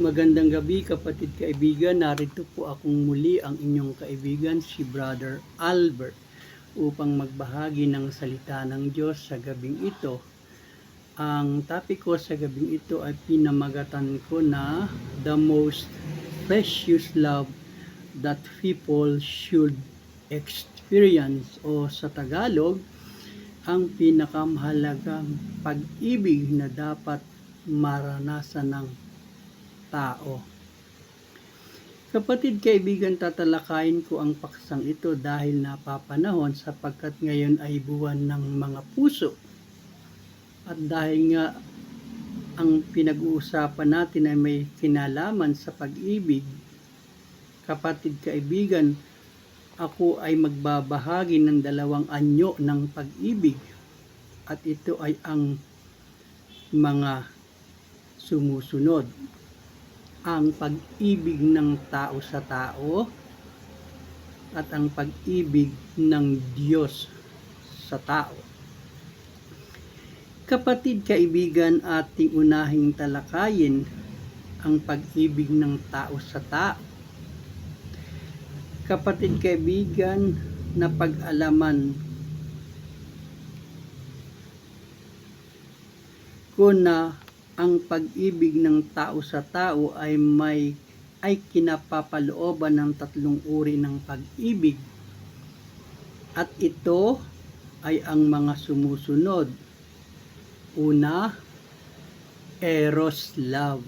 Magandang gabi kapatid kaibigan, narito po akong muli ang inyong kaibigan si Brother Albert upang magbahagi ng salita ng Diyos sa gabing ito. Ang topic ko sa gabing ito ay pinamagatan ko na the most precious love that people should experience, o sa Tagalog, ang pinakamahalagang pag-ibig na dapat maranasan ng tao. Kapatid kaibigan, tatalakayin ko ang paksang ito dahil napapanahon sapagkat ngayon ay buwan ng mga puso. At dahil nga ang pinag-uusapan natin ay may kinalaman sa pag-ibig, kapatid kaibigan, ako ay magbabahagi ng dalawang anyo ng pag-ibig at ito ay ang mga sumusunod. Ang pag-ibig ng tao sa tao at ang pag-ibig ng Diyos sa tao. Kapatid kaibigan, ating unahing talakayin ang pag-ibig ng tao sa tao. Kapatid kaibigan, napag-alaman ko na ang pag-ibig ng tao sa tao ay kinapapalooban ng tatlong uri ng pag-ibig. At ito ay ang mga sumusunod. Una, Eros love.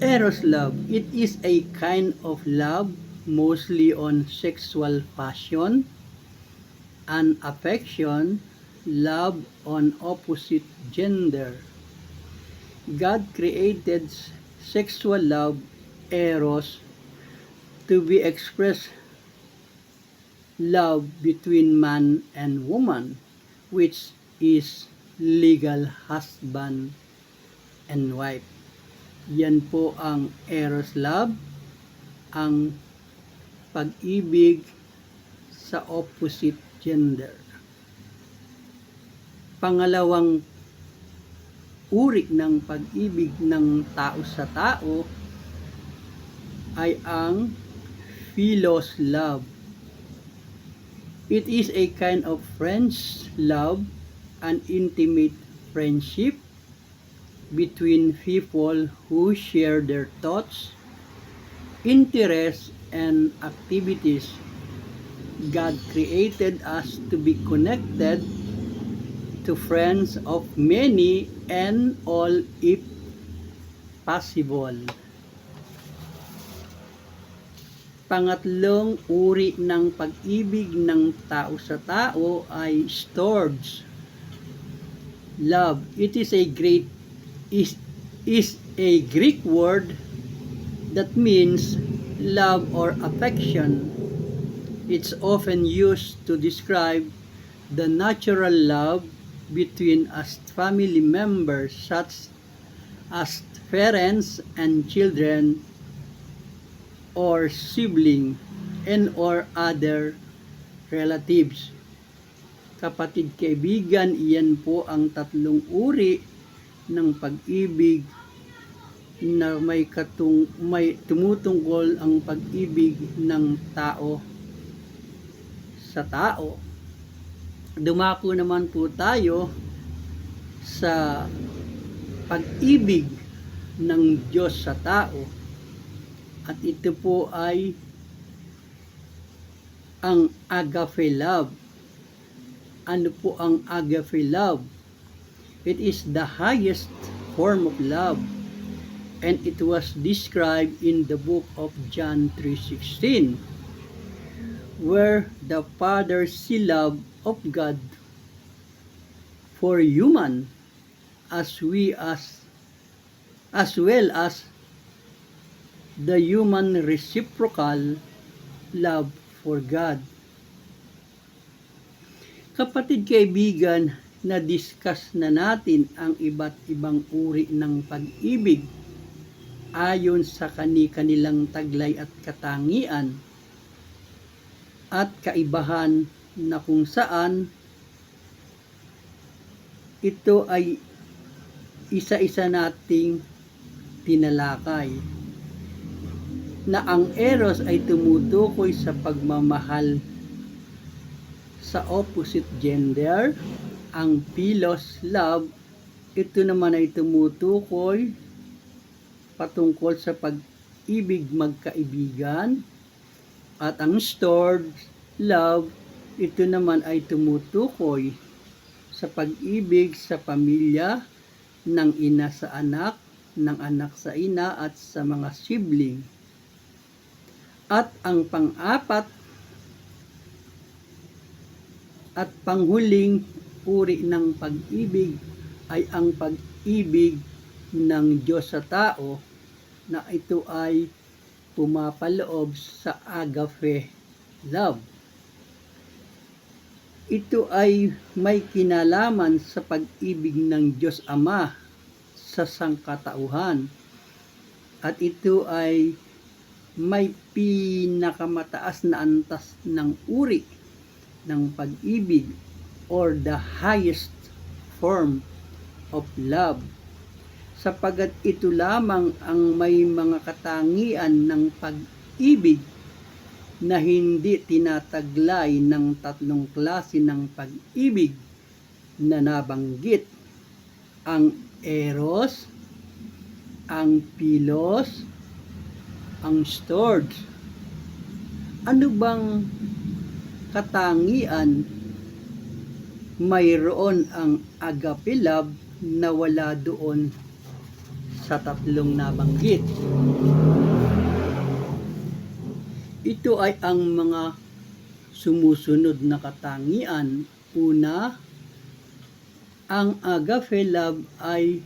Eros love, it is a kind of love mostly on sexual passion and affection, love on opposite gender. God created sexual love, eros, to be expressed love between man and woman, which is legal husband and wife. Yan po ang eros love, ang pag-ibig sa opposite gender. Pangalawang uri ng pag-ibig ng tao sa tao ay ang philos love. It is a kind of friends love, an intimate friendship between people who share their thoughts, interests, and activities. God created us to be connected to friends of many and all if possible. Pangatlong uri ng pag-ibig ng tao sa tao ay storge love. It is a Greek word that means love or affection. It's often used to describe the natural love between us family members such as parents and children or sibling and or other relatives. Kapatid kaibigan, iyan po ang tatlong uri ng pag-ibig na may tumutungkol ang pag-ibig ng tao sa tao. Dumako naman po tayo sa pag-ibig ng Diyos sa tao. At ito po ay ang agape love. Ano po ang agape love? It is the highest form of love, and it was described in the book of John 3:16, where the Father see love of God for human as well as the human reciprocal love for God. Kapatid kaibigan, na-discuss na natin ang iba't ibang uri ng pag-ibig ayon sa kani-kanilang taglay at katangian at kaibahan na kung saan ito ay isa-isa nating tinalakay na ang eros ay tumutukoy sa pagmamahal sa opposite gender. Ang philos, love, ito naman ay tumutukoy patungkol sa pag-ibig magkaibigan. At ang storge, love, ito naman ay tumutukoy sa pag-ibig sa pamilya, ng ina sa anak, ng anak sa ina at sa mga sibling. At ang pang-apat at panghuling uri ng pag-ibig ay ang pag-ibig ng Diyos sa tao, na ito ay pumapaloob sa agape love. Ito ay may kinalaman sa pag-ibig ng Diyos Ama sa sangkatauhan, at ito ay may pinakamataas na antas ng uri ng pag-ibig, or the highest form of love, sapagat ito lamang ang may mga katangian ng pag-ibig na hindi tinataglay ng tatlong klase ng pag-ibig na nabanggit: ang eros, ang philos, ang storge. Ano bang katangian mayroon ang agape love na wala doon sa tatlong nabanggit? Ito ay ang mga sumusunod na katangian. Una, ang agape love ay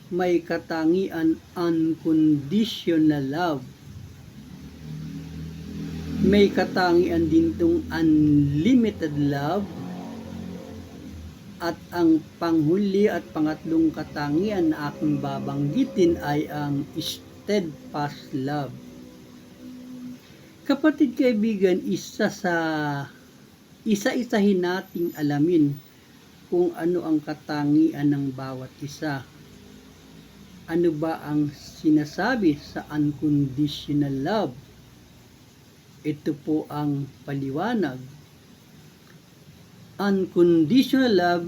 may katangian unconditional love. May katangian din itong unlimited love. At ang panghuli at pangatlong katangian na aking babanggitin ay ang steadfast love. Kapatid kaibigan, isa-isahin nating alamin kung ano ang katangian ng bawat isa. Ano ba ang sinasabi sa unconditional love? Ito po ang paliwanag. Unconditional love,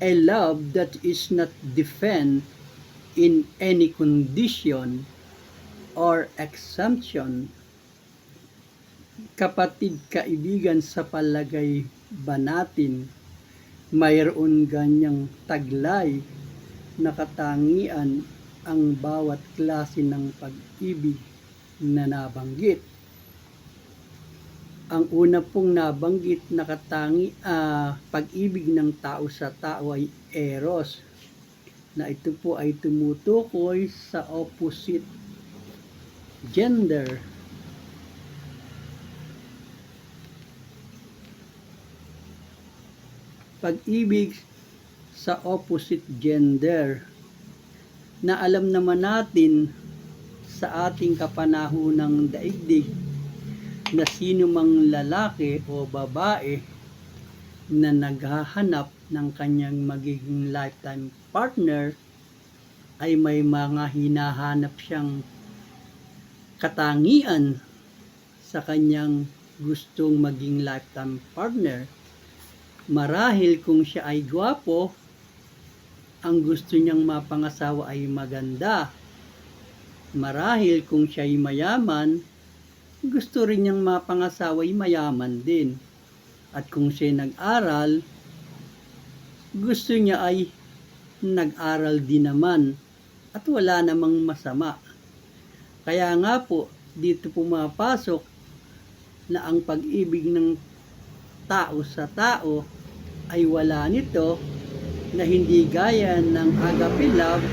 a love that is not dependent in any condition or exemption. Kapatid kaibigan, sa palagay ba natin mayroon ganyang taglay na katangian ang bawat klase ng pag-ibig na nabanggit? Ang una pong nabanggit na pag-ibig ng tao sa tao ay eros, na ito po ay tumutukoy sa opposite gender. Pag-ibig sa opposite gender, na alam naman natin sa ating kapanahonang daigdig na sino mang lalaki o babae na naghahanap ng kanyang magiging lifetime partner ay may mga hinahanap siyang katangian sa kanyang gustong maging lifetime partner. Marahil kung siya ay gwapo, ang gusto niyang mapangasawa ay maganda. Marahil kung siya ay mayaman, gusto rin niyang mapangasawa ay mayaman din. At kung siya nag-aral, gusto niya ay nag-aral din naman, at wala namang masama. Kaya nga po, dito pumapasok na ang pag-ibig ng tao sa tao ay wala nito, na hindi gaya ng agape love,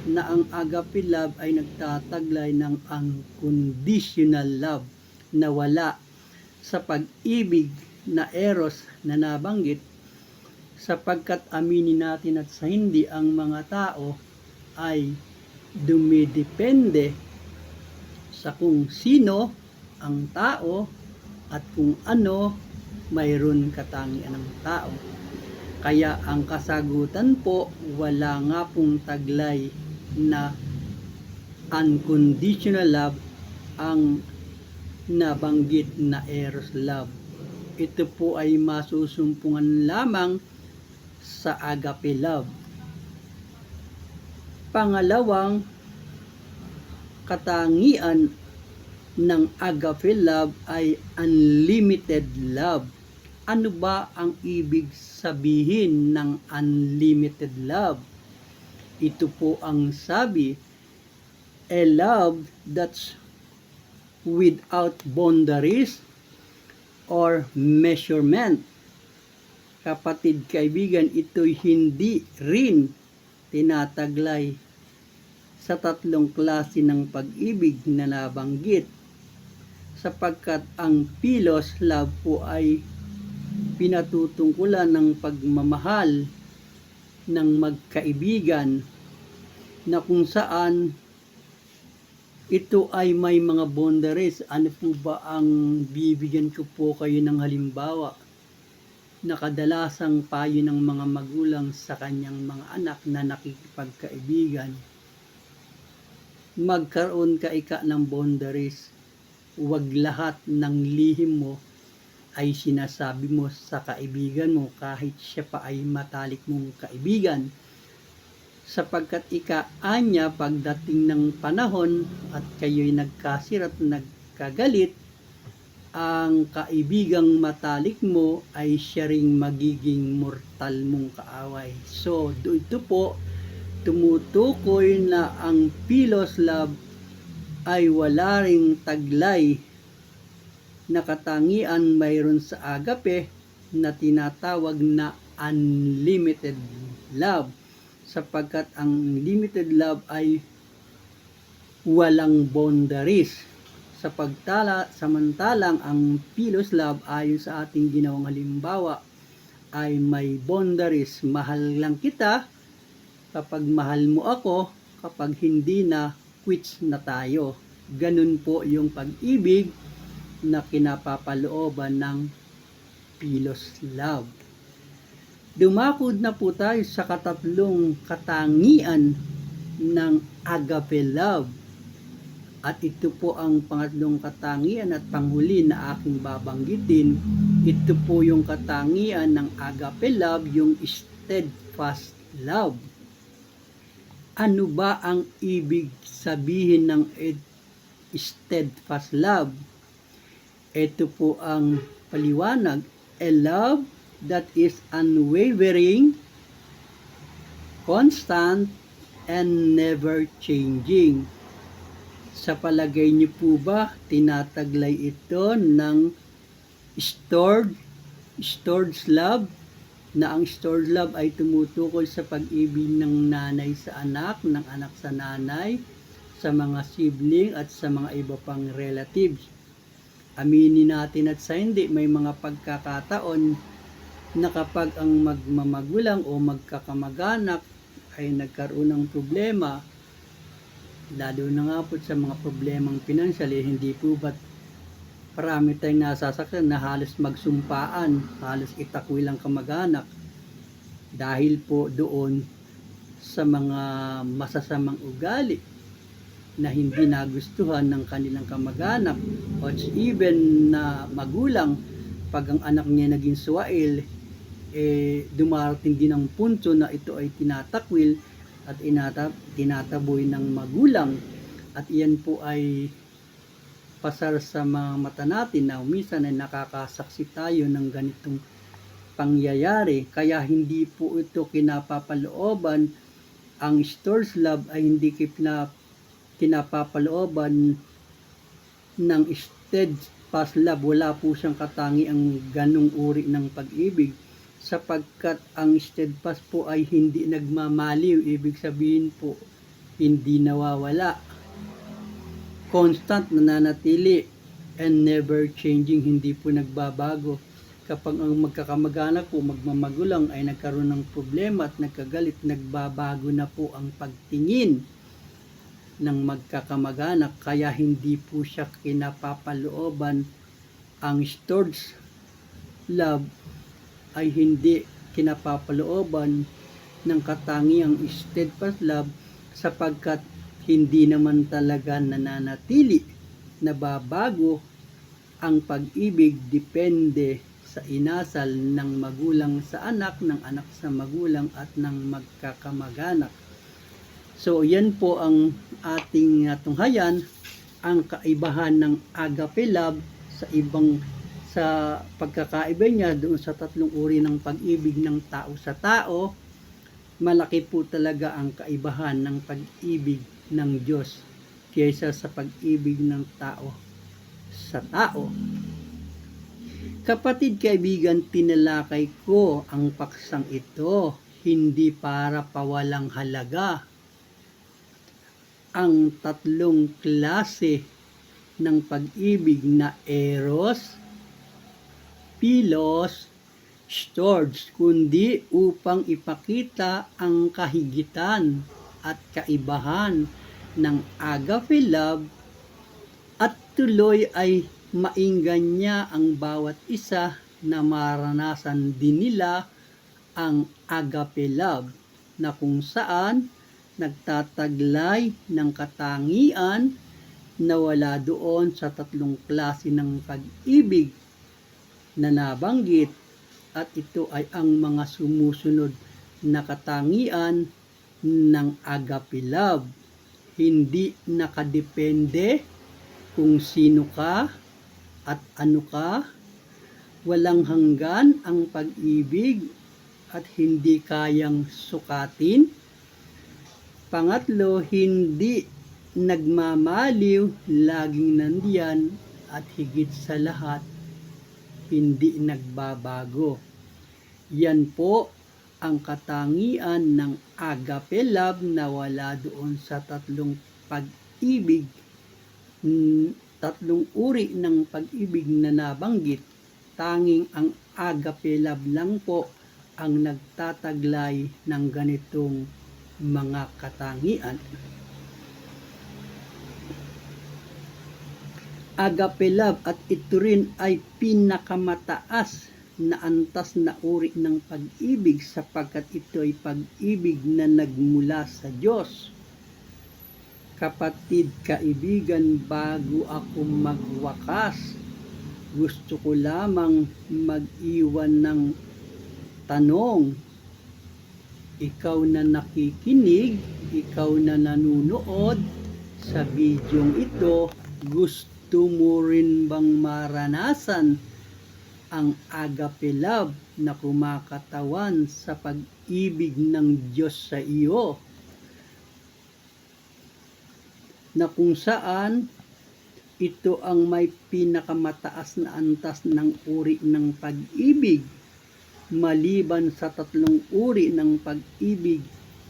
na ang agape love ay nagtataglay ng unconditional love na wala sa pag-ibig na eros na nabanggit, sapagkat aminin natin at sa hindi, ang mga tao ay dumidepende sa kung sino ang tao at kung ano mayroon katangian ng tao. Kaya ang kasagutan po, wala nga pong taglay na unconditional love ang nabanggit na eros love. Ito po ay masusumpungan lamang sa agape love. Pangalawang katangian ng agape love ay unlimited love. Ano ba ang ibig sabihin ng unlimited love? Ito po ang sabi, a love that's without boundaries or measurement. Kapatid, kaibigan, ito'y hindi rin tinataglay sa tatlong klase ng pag-ibig na nabanggit, sapagkat ang philos love po ay pinatutungkulan ng pagmamahal ng magkaibigan na kung saan ito ay may mga boundaries. Ano po ba ang bibigyan ko po kayo ng halimbawa na kadalasang payo ng mga magulang sa kanyang mga anak na nakikipagkaibigan? Magkaroon ka ng boundaries. Huwag lahat ng lihim mo ay sinasabi mo sa kaibigan mo kahit siya pa ay matalik mong kaibigan. Sapagkat anya pagdating ng panahon at kayo'y nagkasirat, nagkagalit, ang kaibigang matalik mo ay siya ring magiging mortal mong kaaway. So, ito po, tumutukoy na ang philos love ay wala ring taglay na katangian mayroon sa agape na tinatawag na unlimited love, sapagkat ang limited love ay walang boundaries. Samantalang ang philos love ayon sa ating ginawang halimbawa ay may boundaries. Mahal lang kita kapag mahal mo ako, kapag hindi na, quits na tayo. Ganun po yung pag-ibig na kinapapalooban ng philos love. Dumakod na po tayo sa katatlong katangian ng agape love. At ito po ang pangatlong katangian at panghuli na aking babanggitin. Ito po yung katangian ng agape love, yung steadfast love. Ano ba ang ibig sabihin ng steadfast love? Ito po ang paliwanag, a love that is unwavering, constant, and never changing. Sa palagay niyo po ba, tinataglay ito ng stored love, na ang stored love ay tumutukoy sa pag-ibig ng nanay sa anak, ng anak sa nanay, sa mga sibling at sa mga iba pang relatives? Aminin natin at sa hindi, may mga pagkakataon na kapag ang magmamagulang o magkakamag-anak ay nagkaroon ng problema, lalo na nga po sa mga problemang pinansyal, hindi po ba't parami tayong nasasaktan na halos magsumpaan, halos itakwil ang kamag-anak dahil po doon sa mga masasamang ugali na hindi nagustuhan ng kanilang kamag-anak, o even na magulang, pag ang anak niya naging suwail, dumarating din ang punto na ito ay tinatakwil at tinataboy ng magulang. At iyan po ay pasar sa mga mata natin na minsan ay nakakasaksi tayo ng ganitong pangyayari. Kaya hindi po ito kinapapalooban, ang stored love ay hindi kinapapalooban ng steadfast love. Wala po siyang katangiang ganung uri ng pag-ibig, sapagkat ang steadfast po ay hindi nagmamaliw. Ibig sabihin po, hindi nawawala, constant, nananatili, and never changing, hindi po nagbabago. Kapag ang magkakamag-anak po, magmamagulang ay nagkaroon ng problema at nagkagalit, nagbabago na po ang pagtingin ng magkakamag-anak. Kaya hindi po siya kinapapalooban. Ang stored love ay hindi kinapapalooban ng katangiang steadfast love, sapagkat hindi naman talaga nananatili, nababago ang pag-ibig, depende sa inasal ng magulang sa anak, ng anak sa magulang, at ng magkakamag-anak. So yan po ang ating tunghayan, ang kaibahan ng agape love sa pagkakaiba niya doon sa tatlong uri ng pag-ibig ng tao sa tao. Malaki po talaga ang kaibahan ng pag-ibig ng Diyos kaysa sa pag-ibig ng tao sa tao. Kapatid, kaibigan, tinalakay ko ang paksang ito hindi para pawalang halaga ang tatlong klase ng pag-ibig na eros, philos, storge, kundi upang ipakita ang kahigitan at kaibahan ng agape love, at tuloy ay mainggan niya ang bawat isa na maranasan din nila ang agape love, na kung saan nagtataglay ng katangian na wala doon sa tatlong klase ng pag-ibig na nabanggit, at ito ay ang mga sumusunod na katangian ng agape love. Hindi nakadepende kung sino ka at ano ka. Walang hanggan ang pag-ibig at hindi kayang sukatin. Pangatlo, hindi nagmamaliw, laging nandiyan, at higit sa lahat, hindi nagbabago. Yan po ang katangian ng agape love na wala doon sa tatlong pag-ibig, tatlong uri ng pag-ibig na nabanggit. Tanging ang agape love lang po ang nagtataglay ng ganitong mga katangian. Agape love, at ito rin ay pinakamataas na antas na uri ng pag-ibig, sapagkat ito ay pag-ibig na nagmula sa Diyos. Kapatid, kaibigan, bago ako magwakas, gusto ko lamang mag-iwan ng tanong. Ikaw na nakikinig, ikaw na nanunood sa bidyong ito, gusto mo rin bang maranasan ang agape love na kumakatawan sa pag-ibig ng Diyos sa iyo, na kung saan ito ang may pinakamataas na antas ng uri ng pag-ibig, maliban sa tatlong uri ng pag-ibig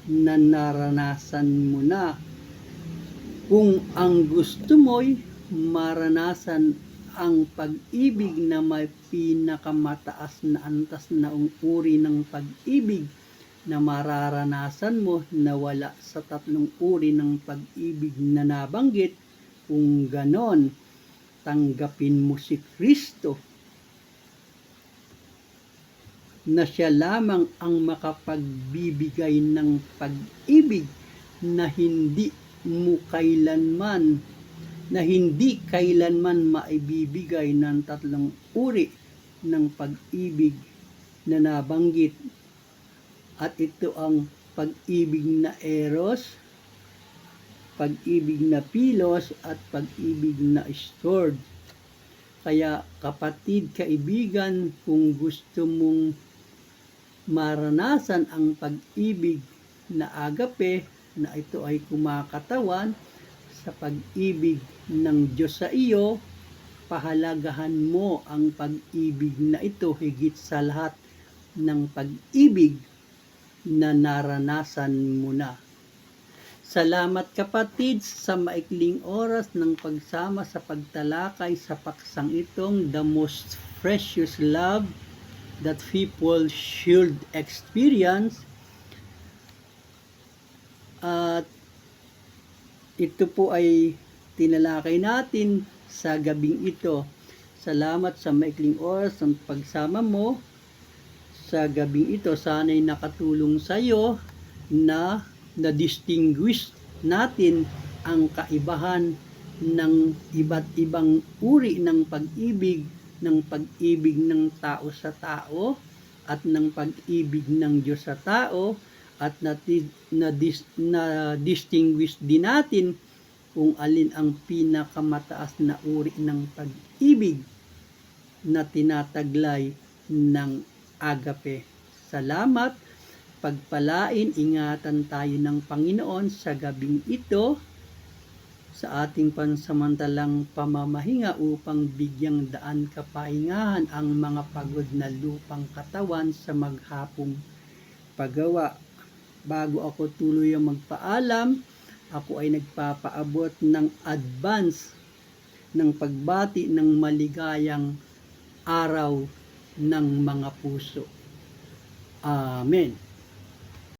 na naranasan mo na. Kung ang gusto mo'y maranasan ang pag-ibig na may pinakamataas na antas na uri ng pag-ibig na mararanasan mo na wala sa tatlong uri ng pag-ibig na nabanggit, kung ganon, tanggapin mo si Kristo na siya lamang ang makapagbibigay ng pag-ibig na hindi kailanman maibibigay ng tatlong uri ng pag-ibig na nabanggit. At ito ang pag-ibig na eros, pag-ibig na philos, at pag-ibig na storge. Kaya kapatid, kaibigan, kung gusto mong maranasan ang pag-ibig na agape, na ito ay kumakatawan sa pag-ibig ng Diyos sa iyo, pahalagahan mo ang pag-ibig na ito higit sa lahat ng pag-ibig na naranasan mo na. Salamat kapatid sa maikling oras ng pagsama sa pagtalakay sa paksang itong The Most Precious Love That People Should Experience. At ito po ay tinalakay natin sa gabing ito. Salamat sa maikling oras ng pagsama mo sa gabing ito. Sana'y nakatulong sa iyo na na-distinguish natin ang kaibahan ng iba't ibang uri ng pag-ibig ng tao sa tao at ng pag-ibig ng Diyos sa tao, at na-distinguish din natin kung alin ang pinakamataas na uri ng pag-ibig na tinataglay ng agape. Salamat, pagpalain, ingatan tayo ng Panginoon sa gabing ito sa ating pansamantalang pamamahinga upang bigyang daan kapahingahan ang mga pagod na lupang katawan sa maghapong paggawa. Bago ako tuluyang magpaalam, ako ay nagpapaabot ng advance ng pagbati ng maligayang araw ng mga puso. Amen.